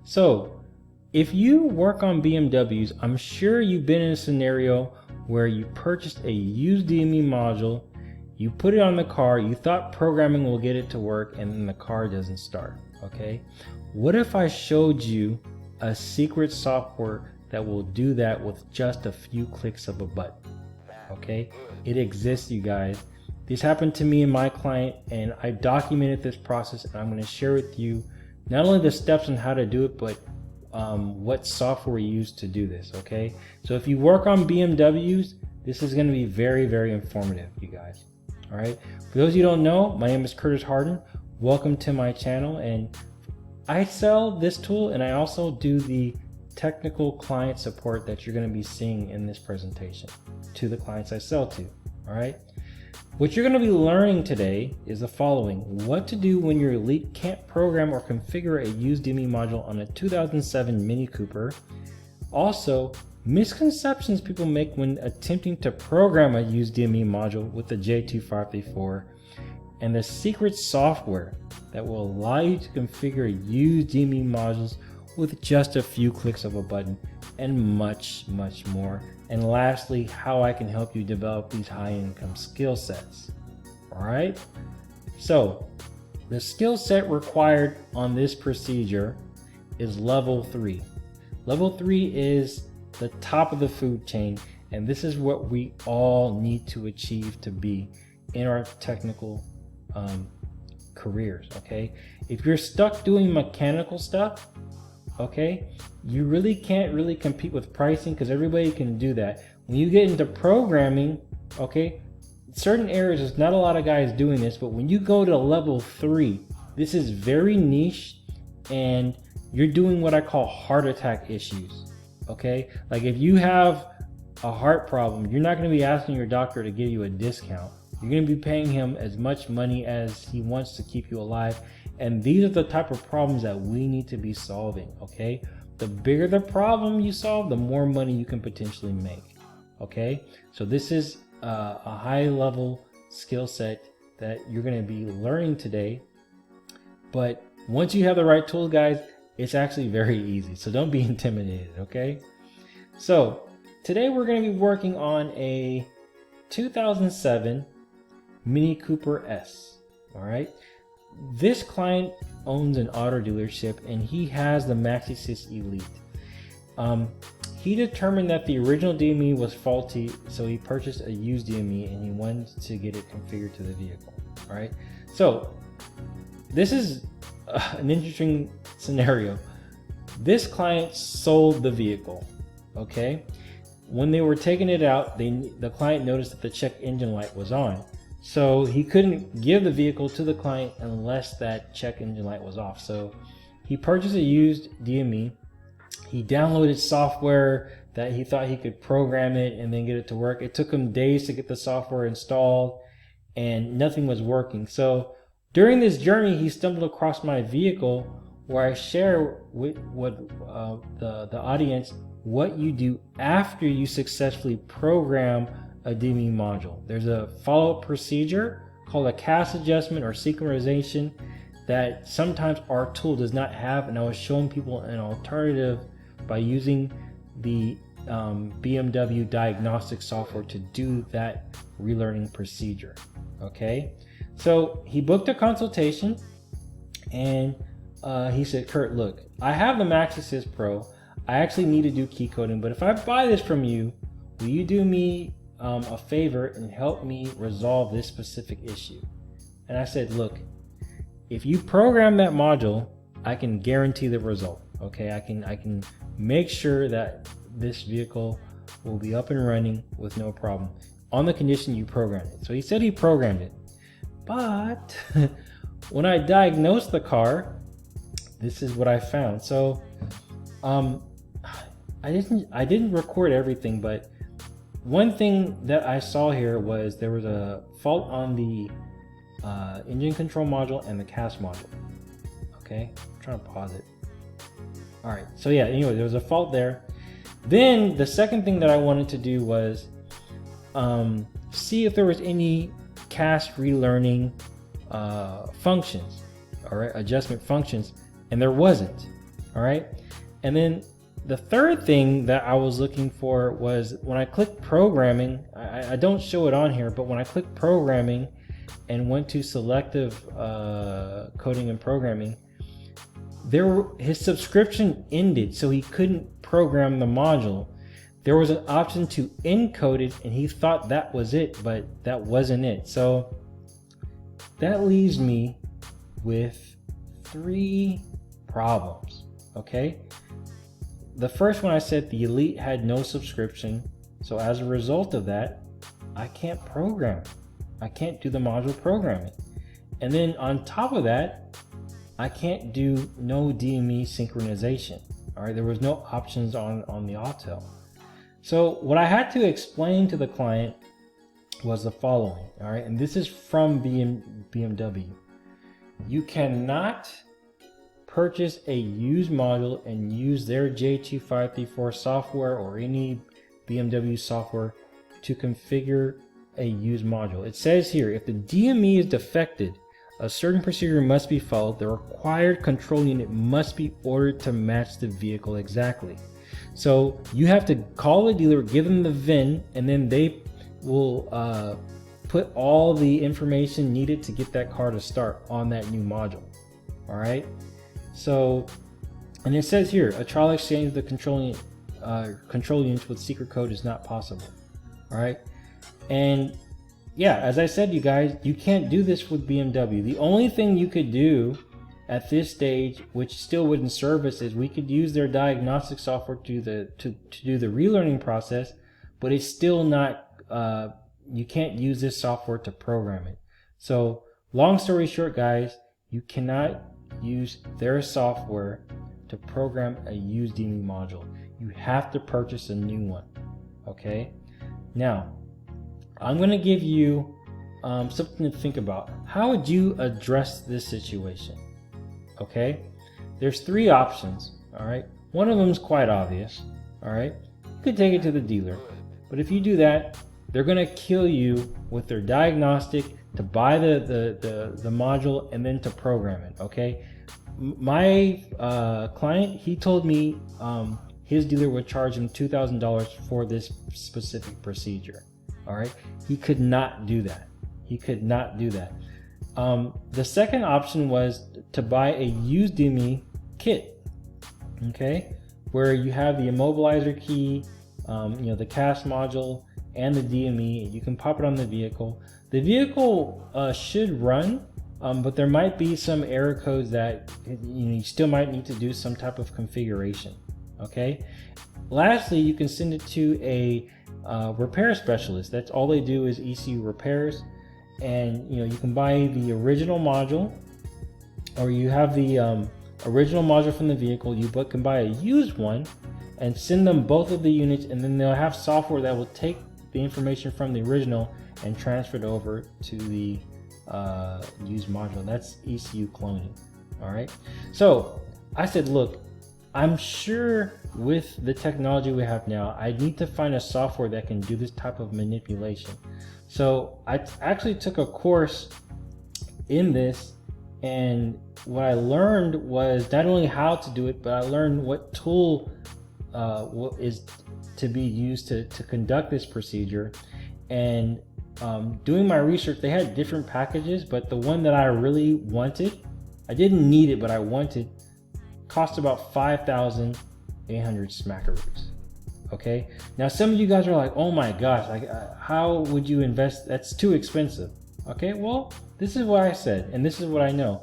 So if you work on BMWs, I'm sure you've been in a scenario where you purchased a used DME module, you put it on the car, you thought programming will get it to work, and then the car doesn't start, okay? What if I showed you a secret software that will do that with just a few clicks of a button, okay? It exists, you guys. This happened to me and my client, and I documented this process, and I'm gonna share with you not only the steps on how to do it, but what software we use to do this, okay? So if you work on BMWs, this is gonna be very, very informative, you guys, all right? For those of you who don't know, my name is Curtis Harden. Welcome to my channel, and I sell this tool, and I also do the technical client support that you're gonna be seeing in this presentation to the clients I sell to, all right? What you're going to be learning today is the following: what to do when your Elite can't program or configure a used DME module on a 2007 Mini Cooper. Also, misconceptions people make when attempting to program a used DME module with the J2534, and the secret software that will allow you to configure used DME modules with just a few clicks of a button, and much, much more. And lastly, how I can help you develop these high income skill sets. All right. So the skill set required on this procedure is level 3. Level 3 is the top of the food chain. And this is what we all need to achieve to be in our technical careers. Okay. If you're stuck doing mechanical stuff, okay, you really can't really compete with pricing because everybody can do that. When you get into programming, okay, certain areas there's not a lot of guys doing this, but when you go to level 3, this is very niche, and you're doing what I call heart attack issues. Okay, like if you have a heart problem, you're not going to be asking your doctor to give you a discount. You're going to be paying him as much money as he wants to keep you alive. And these are the type of problems that we need to be solving, okay? The bigger the problem you solve, the more money you can potentially make, okay? So this is a high level skill set that you're gonna be learning today. But once you have the right tools, guys, it's actually very easy. So don't be intimidated, okay? So today we're gonna be working on a 2007 Mini Cooper S, all right? This client owns an auto dealership, and he has the Maxisys Elite. He determined that the original DME was faulty, so he purchased a used DME, and he wanted to get it configured to the vehicle. All right, so this is an interesting scenario. This client sold the vehicle. Okay, when they were taking it out, the client noticed that the check engine light was on. So he couldn't give the vehicle to the client unless that check engine light was off. So he purchased a used DME. He downloaded software that he thought he could program it and then get it to work. It took him days to get the software installed, and nothing was working. So during this journey, he stumbled across my vehicle, where I share with the audience what you do after you successfully program a DME module. There's a follow-up procedure called a cast adjustment or synchronization that sometimes our tool does not have, and I was showing people an alternative by using the BMW diagnostic software to do that relearning procedure. Okay, so he booked a consultation, and he said, Kurt, look, I have the Maxisys Pro. I actually need to do key coding, but if I buy this from you, will you do me a favor and help me resolve this specific issue? And I said, look, if you program that module, I can guarantee the result. Okay, I can make sure that this vehicle will be up and running with no problem on the condition you program it. So he said he programmed it, but when I diagnosed the car, this is what I found. So I didn't record everything, but one thing that I saw here was there was a fault on the engine control module and the cast module. Okay, I'm trying to pause it. All right, so yeah, anyway, there was a fault there. Then the second thing that I wanted to do was see if there was any cast relearning functions, all right, adjustment functions, and there wasn't. All right. And then the third thing that I was looking for was when I clicked programming, I don't show it on here, but when I clicked programming and went to selective coding and programming, his subscription ended, so he couldn't program the module. There was an option to encode it, and he thought that was it, but that wasn't it. So that leaves me with 3 problems, okay? The first one, I said the Elite had no subscription, so as a result of that, I can't program it. I can't do the module programming. And then on top of that, I can't do no DME synchronization. All right, there was no options on the Autel. So what I had to explain to the client was the following. All right, and this is from BMW. You cannot purchase a used module and use their J2534 software or any BMW software to configure a used module. It says here, if the DME is defected, a certain procedure must be followed. The required control unit must be ordered to match the vehicle exactly. So you have to call the dealer, give them the VIN, and then they will put all the information needed to get that car to start on that new module. All right. So, and it says here, a trial exchange of the control units with secret code is not possible. All right. And yeah, as I said, you guys, you can't do this with BMW. The only thing you could do at this stage, which still wouldn't service, is we could use their diagnostic software to do the relearning process, but it's still not, you can't use this software to program it. So long story short, guys, you cannot use their software to program a used DME module. You have to purchase a new one. Okay. Now, I'm going to give you something to think about. How would you address this situation? Okay. There's 3 options. All right. One of them is quite obvious. All right. You could take it to the dealer, but if you do that, they're going to kill you with their diagnostic to buy the module and then to program it. Okay. My client, he told me his dealer would charge him $2,000 for this specific procedure. All right. He could not do that. He could not do that. The second option was to buy a used DME kit. Okay. Where you have the immobilizer key, the CAS module, and the DME. You can pop it on the vehicle. The vehicle should run, but there might be some error codes that you still might need to do some type of configuration. Okay. Lastly, you can send it to a repair specialist. That's all they do is ECU repairs, and you can buy the original module, or you have the original module from the vehicle. You can buy a used one and send them both of the units, and then they'll have software that will take the information from the original and transfer it over to the used module. That's ECU cloning. All right. So I said, look, I'm sure with the technology we have now, I need to find a software that can do this type of manipulation. So I actually took a course in this, and what I learned was not only how to do it, but I learned what tool is to be used to conduct this procedure. And doing my research, they had different packages, but the one that I really wanted, I didn't need it, but I wanted, cost about 5,800 smackaroos. Okay. Now some of you guys are like, oh my gosh, like how would you invest? That's too expensive. Okay. Well, this is what I said, and this is what I know.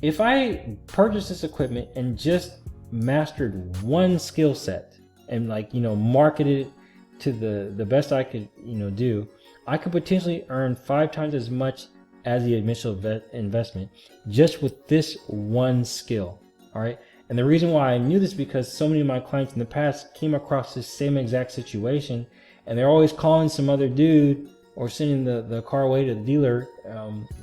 If I purchased this equipment and just mastered one skill set and marketed it to the best I could, do, I could potentially earn 5 times as much as the initial investment just with this one skill. All right. And the reason why I knew this, because so many of my clients in the past came across this same exact situation, and they're always calling some other dude or sending the car away to the dealer,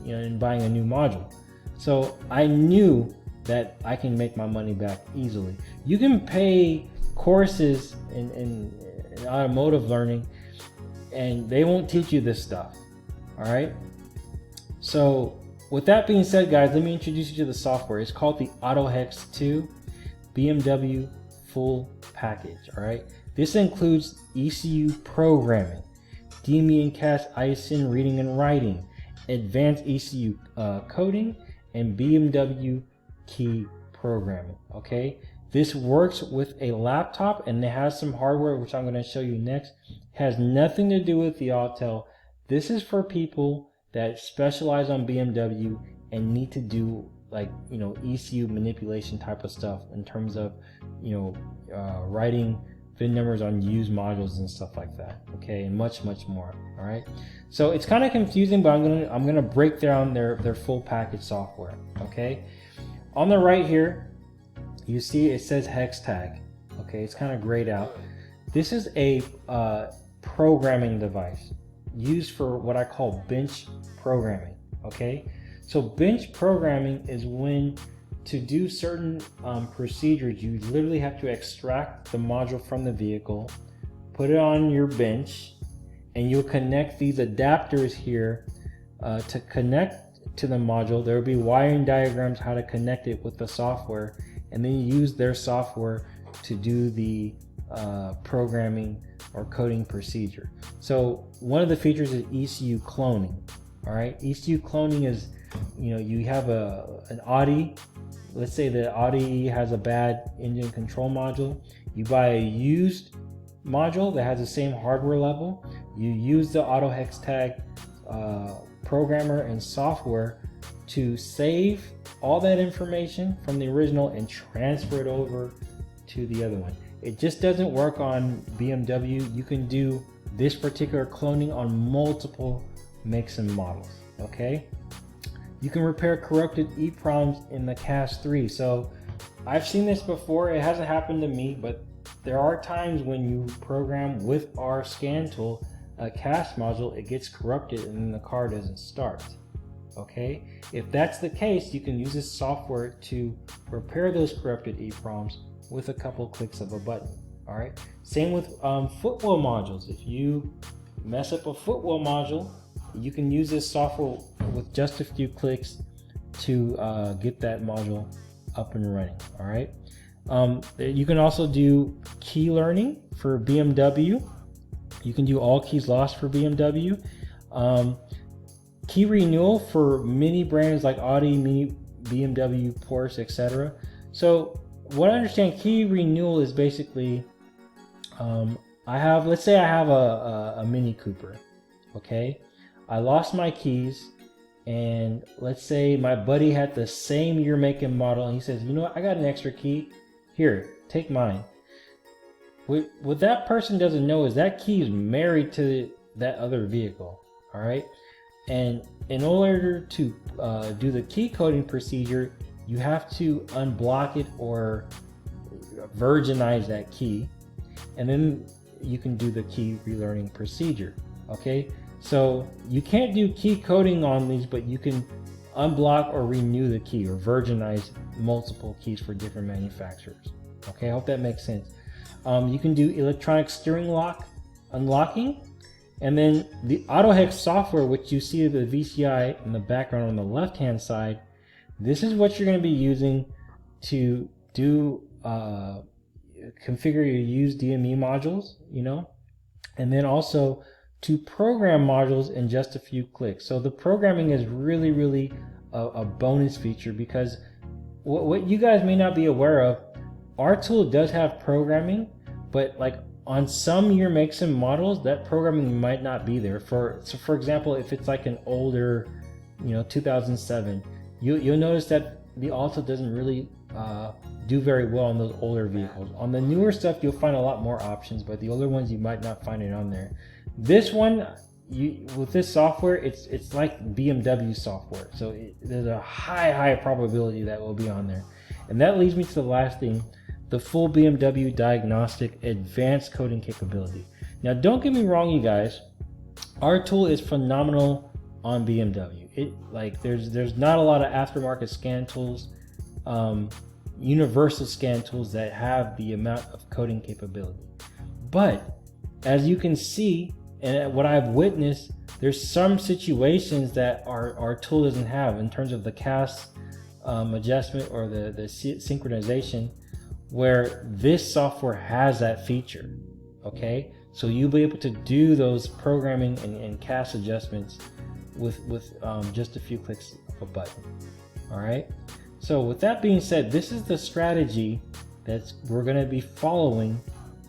and buying a new module. So I knew that I can make my money back easily. You can pay courses in automotive learning, and they won't teach you this stuff. All right. So with that being said, guys, let me introduce you to the software. It's called the AutoHex II. BMW full package. All right, this includes ECU programming, DME and CAS ISIN reading and writing, advanced ECU coding, and BMW key programming. Okay, this works with a laptop and it has some hardware which I'm going to show you next. It has nothing to do with the Autel. This is for people that specialize on BMW and need to do, like, you know, ECU manipulation type of stuff in terms of, you know, writing VIN numbers on used modules and stuff like that. Okay, and much more. All right, so it's kind of confusing, but I'm gonna break down their full package software. Okay, on the right here you see it says hex tag. Okay, it's kind of grayed out. This is a programming device used for what I call bench programming. Okay, so bench programming is when, to do certain procedures, you literally have to extract the module from the vehicle, put it on your bench, and you'll connect these adapters here to connect to the module. There will be wiring diagrams how to connect it with the software, and then you use their software to do the programming or coding procedure. So one of the features is ECU cloning. All right, ECU cloning is, you know, you have an Audi. Let's say the Audi has a bad engine control module. You buy a used module that has the same hardware level. You use the AutoHex tag programmer and software to save all that information from the original and transfer it over to the other one. It just doesn't work on BMW. You can do this particular cloning on multiple makes and models. Okay, you can repair corrupted EEPROMs in the CAS 3. So I've seen this before. It hasn't happened to me, but there are times when you program with our scan tool a CAS module, it gets corrupted and then the car doesn't start. Okay, if that's the case, you can use this software to repair those corrupted EEPROMs with a couple clicks of a button. All right, same with footwell modules. If you mess up a footwell module, you can use this software with just a few clicks to get that module up and running. All right, you can also do key learning for BMW. You can do all keys lost for BMW. Key renewal for many brands like Audi, Mini, BMW, Porsche, etc. So what I understand, key renewal is basically, let's say I have a Mini Cooper. Okay, I lost my keys, and let's say my buddy had the same year, make, and model, and he says, you know what, I got an extra key, here, take mine. What that person doesn't know is that key is married to that other vehicle. All right, and in order to do the key coding procedure, you have to unblock it or virginize that key, and then you can do the key relearning procedure. Okay, so you can't do key coding on these, but you can unblock or renew the key or virginize multiple keys for different manufacturers. Okay, I hope that makes sense. You can do electronic steering lock unlocking, and then the AutoHex software, which you see the VCI in the background on the left hand side. This is what you're going to be using to do configure your used DME modules, you know, and then also to program modules in just a few clicks. So the programming is really a bonus feature, because what you guys may not be aware of, our tool does have programming, but like on some year makes and models, that programming might not be there. For example, if it's like an older, you know, 2007, you'll notice that the Autel doesn't really do very well on those older vehicles. On the newer stuff, you'll find a lot more options, but the older ones, you might not find it on there. This one, with this software, it's like BMW software, so there's a high probability that will be on there. And that leads me to the last thing, the full BMW Diagnostic advanced coding capability. Now, don't get me wrong, you guys, our tool is phenomenal on BMW. There's not a lot of aftermarket scan tools, universal scan tools that have the amount of coding capability. But as you can see, and what I've witnessed, there's some situations that our tool doesn't have in terms of the CAS adjustment or the synchronization, where this software has that feature. Okay, so you'll be able to do those programming and cast adjustments with just a few clicks of a button. All right, so with that being said, this is the strategy that we're going to be following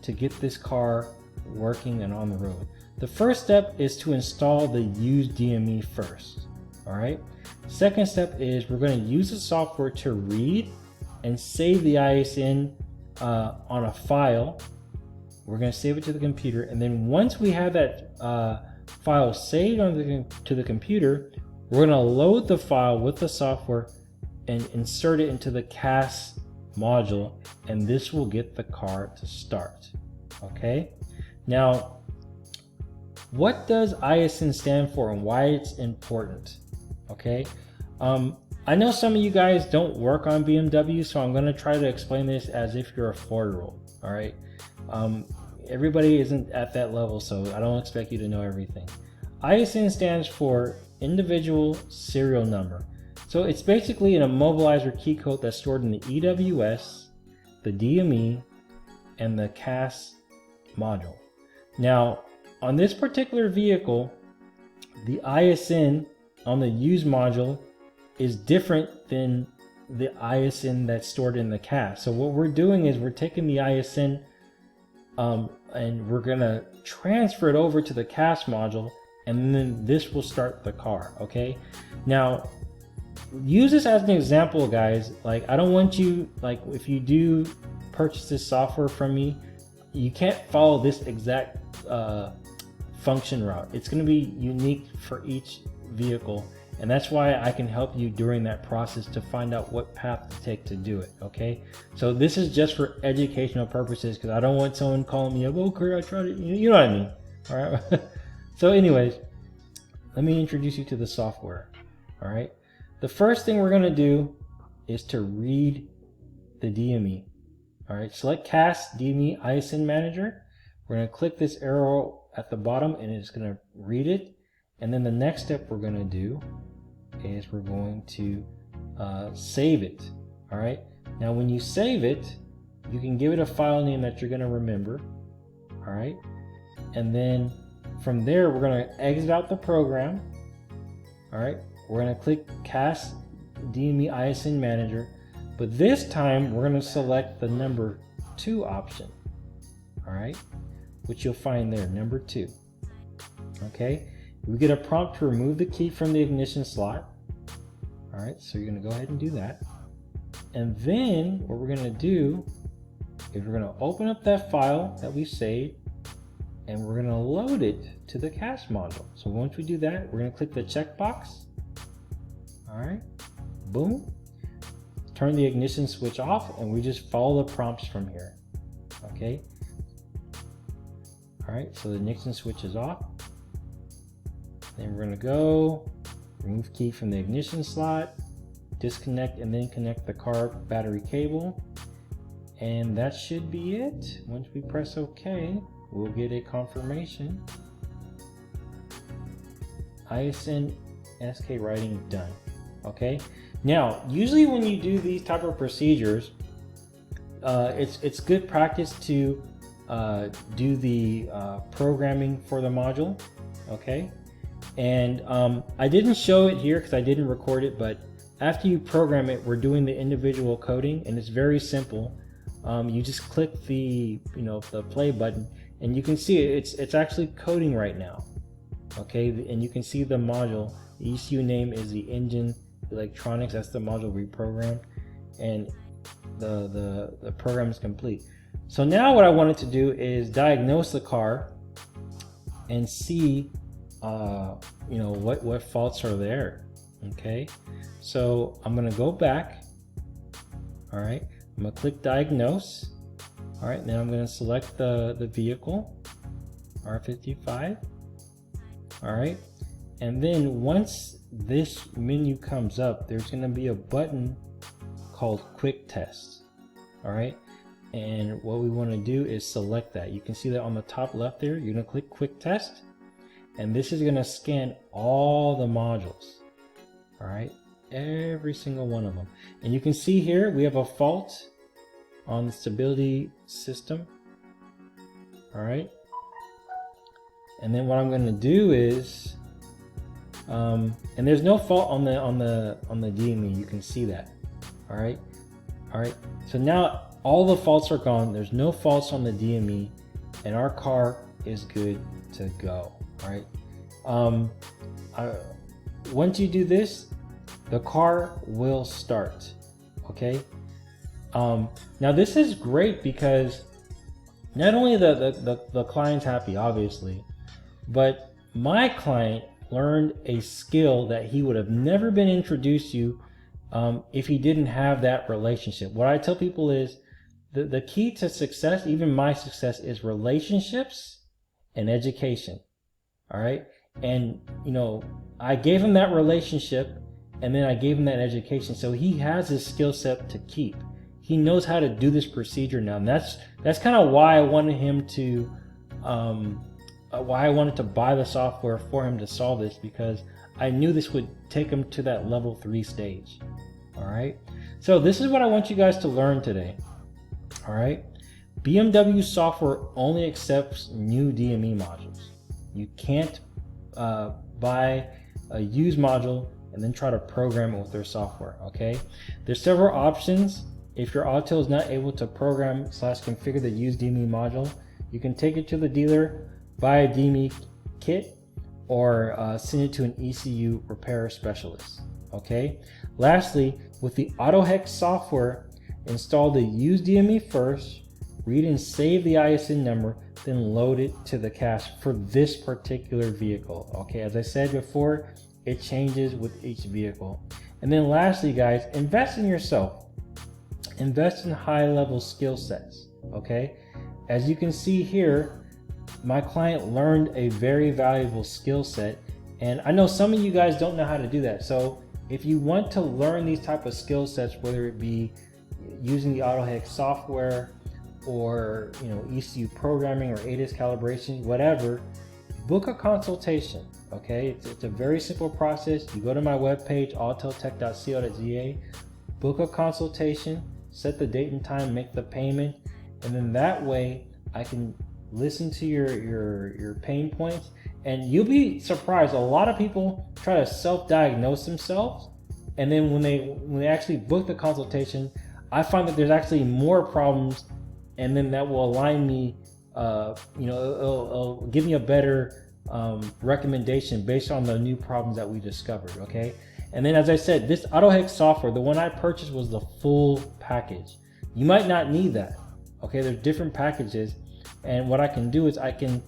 to get this car working and on the road. The first step is to install the USED DME first. All right, second step is we're going to use the software to read and save the ISN on a file. We're going to save it to the computer, and then once we have that file saved to the computer, we're going to load the file with the software and insert it into the CAS module, and this will get the car to start. Okay, now what does ISN stand for and why it's important? Okay, I know some of you guys don't work on BMW, so I'm going to try to explain this as if you're a 4-year-old. All right, everybody isn't at that level, so I don't expect you to know everything. ISN stands for individual serial number. So it's basically an immobilizer key code that's stored in the EWS, the DME, and the CAS module. Now, on this particular vehicle, the ISN on the USED module is different than the ISN that's stored in the CAS. So what we're doing is we're taking the ISN and we're gonna transfer it over to the CAS module, and then this will start the car. Okay, now use this as an example, guys. Like, I don't want you, like, if you do purchase this software from me, you can't follow this exact function route. It's going to be unique for each vehicle, and that's why I can help you during that process to find out what path to take to do it. Okay, so this is just for educational purposes, because I don't want someone calling me up, oh Kurt, I tried it, you know what I mean. All right. So anyways, let me introduce you to the software. All right, the first thing we're going to do is to read the DME. All right, select CAS DME ISN Manager. We're going to click this arrow at the bottom, and it's going to read it. And then the next step we're going to do is we're going to save it. All right, now when you save it, you can give it a file name that you're going to remember. All right, and then from there we're going to exit out the program. All right, we're going to click CAS DME ISN Manager, but this time we're going to select the number 2 option. All right, which you'll find there, number 2. Okay, we get a prompt to remove the key from the ignition slot. All right, so you're going to go ahead and do that. And then what we're going to do is we're going to open up that file that we saved, and we're going to load it to the CAS module. So once we do that, we're going to click the checkbox. All right, boom, turn the ignition switch off, and we just follow the prompts from here. Okay, all right, so the ignition switch is off. Then we're going to go remove key from the ignition slot, disconnect, and then connect the car battery cable, and that should be it. Once we press OK, we'll get a confirmation. ISN SK writing done. Okay, now usually when you do these type of procedures, it's good practice to do the programming for the module. Okay, and I didn't show it here because I didn't record it, but after you program it, we're doing the individual coding, and it's very simple. You just click the the play button, and you can see it's actually coding right now. Okay, and you can see the module. The ECU name is the engine electronics. That's the module reprogrammed, and the program is complete. So now what I wanted to do is diagnose the car and see what faults are there. Okay, so I'm gonna go back. All right, I'm gonna click diagnose. All right, now I'm gonna select the vehicle, R55. All right, and then once this menu comes up, there's going to be a button called Quick Test. All right, and what we want to do is select that. You can see that on the top left there. You're going to click Quick Test, and this is going to scan all the modules. All right, every single one of them. And you can see here we have a fault on the stability system. All right. And then what I'm going to do is, and there's no fault on the DME. You can see that. All right. So now all the faults are gone. There's no faults on the DME, and our car is good to go. All right. Once you do this, the car will start. Okay. Now this is great because not only the client's happy, obviously, but my client learned a skill that he would have never been introduced to if he didn't have that relationship. What I tell people is the key to success, even my success, is relationships and education. All right. And, you know, I gave him that relationship and then I gave him that education. So he has his skill set to keep. He knows how to do this procedure now. And that's kind of why I wanted him to, why I wanted to buy the software for him to solve this, because I knew this would take him to that level 3 stage. All right. So this is what I want you guys to learn today. All right. BMW software only accepts new DME modules. You can't buy a used module and then try to program it with their software. Okay. There's several options. If your Autel is not able to program / configure the used DME module, you can take it to the dealer, buy a DME kit, or send it to an ECU repair specialist. Okay. Lastly, with the AutoHex software, install the used DME first, read and save the ISN number, then load it to the cache for this particular vehicle. Okay, as I said before, it changes with each vehicle. And then lastly, guys, invest in yourself. Invest in high-level skill sets. Okay, as you can see here, my client learned a very valuable skill set, and I know some of you guys don't know how to do that. So if you want to learn these type of skill sets, whether it be using the AutoHex software or ECU programming or ADAS calibration, whatever, book a consultation. Okay, it's a very simple process. You go to my webpage, auteltech.co.za, book a consultation, set the date and time, make the payment, and then that way I can listen to your pain points. And you'll be surprised, a lot of people try to self-diagnose themselves, and then when they actually book the consultation, I find that there's actually more problems, and then that will align me, it'll give me a better recommendation based on the new problems that we discovered. Okay. And then, as I said, this AutoHex software, the one I purchased, was the full package. You might not need that. Okay. There's different packages, and what I can do is I can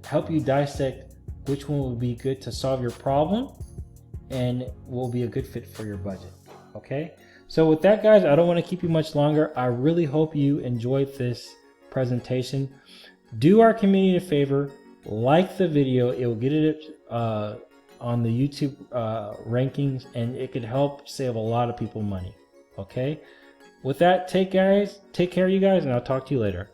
help you dissect which one would be good to solve your problem and will be a good fit for your budget. Okay. So with that, guys, I don't want to keep you much longer. I really hope you enjoyed this presentation. Do our community a favor, like the video. It will get it on the YouTube rankings, and it could help save a lot of people money. Okay. With that, take care, you guys, and I'll talk to you later.